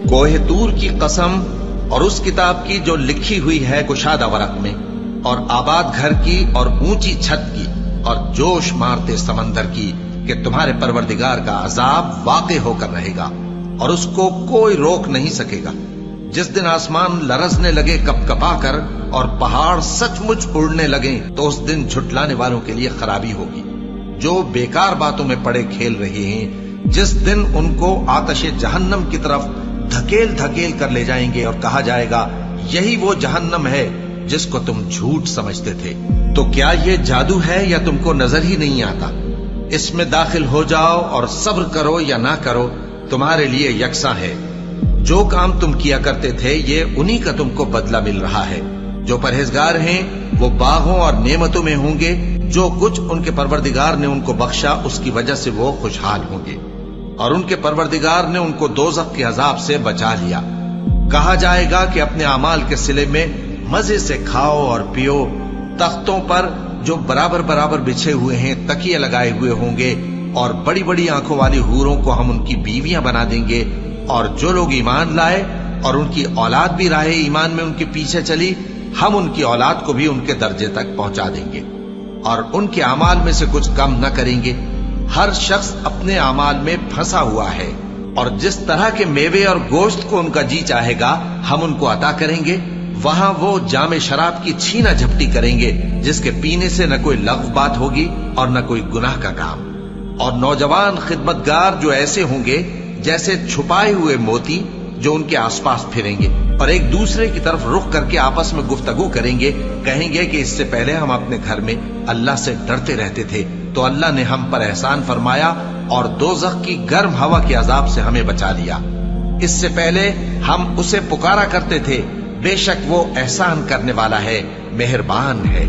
کوہ طور کی قسم اور اس کتاب کی جو لکھی ہوئی ہے کشادہ ورق میں، اور آباد گھر کی اور اونچی چھت کی اور جوش مارتے سمندر کی، کہ تمہارے پروردگار کا عذاب واقع ہو کر رہے گا اور اس کو کوئی روک نہیں سکے گا۔ جس دن آسمان لرزنے لگے کپ کپا کر اور پہاڑ سچ مچ اڑنے لگیں، تو اس دن جھٹلانے والوں کے لیے خرابی ہوگی جو بیکار باتوں میں پڑے کھیل رہے ہیں۔ جس دن ان کو آتش جہنم کی طرف دھکیل دھکیل کر لے جائیں گے اور کہا جائے گا یہی وہ جہنم ہے جس کو تم جھوٹ سمجھتے تھے۔ تو کیا یہ جادو ہے یا تم کو نظر ہی نہیں آتا؟ اس میں داخل ہو جاؤ اور صبر کرو یا نہ کرو، تمہارے لیے یکساں ہے۔ جو کام تم کیا کرتے تھے یہ انہی کا تم کو بدلہ مل رہا ہے۔ جو پرہیزگار ہیں وہ باغوں اور نعمتوں میں ہوں گے، جو کچھ ان کے پروردگار نے ان کو بخشا اس کی وجہ سے وہ خوشحال ہوں گے، اور ان کے پروردگار نے ان کو دوزخ کے عذاب سے بچا لیا۔ کہا جائے گا کہ اپنے اعمال کے صلے میں مزے سے کھاؤ اور پیو، تختوں پر جو برابر برابر بچھے ہوئے ہیں تکیے لگائے ہوئے ہوں گے، اور بڑی بڑی آنکھوں والی حوروں کو ہم ان کی بیویاں بنا دیں گے، اور جو لوگ ایمان لائے اور ان کی اولاد بھی راہ ایمان میں ان کے پیچھے چلی، ہم ان کی اولاد کو بھی ان کے درجے تک پہنچا دیں گے اور ان کے اعمال میں سے کچھ کم نہ کریں گے۔ ہر شخص اپنے اعمال میں پھنسا ہوا ہے، اور جس طرح کے میوے اور گوشت کو ان کا جی چاہے گا ہم ان کو عطا کریں گے۔ وہاں وہ جام شراب کی چھینا جھپٹی کریں گے جس کے پینے سے نہ کوئی لغو بات ہوگی اور نہ کوئی گناہ کا کام۔ اور نوجوان خدمتگار جو ایسے ہوں گے جیسے چھپائے ہوئے موتی جو ان کے آس پاس پھریں گے، اور ایک دوسرے کی طرف رخ کر کے آپس میں گفتگو کریں گے، کہیں گے کہ اس سے پہلے ہم اپنے گھر میں اللہ سے ڈرتے رہتے تھے، تو اللہ نے ہم پر احسان فرمایا اور دوزخ کی گرم ہوا کے عذاب سے ہمیں بچا لیا۔ اس سے پہلے ہم اسے پکارا کرتے تھے، بے شک وہ احسان کرنے والا ہے، مہربان ہے۔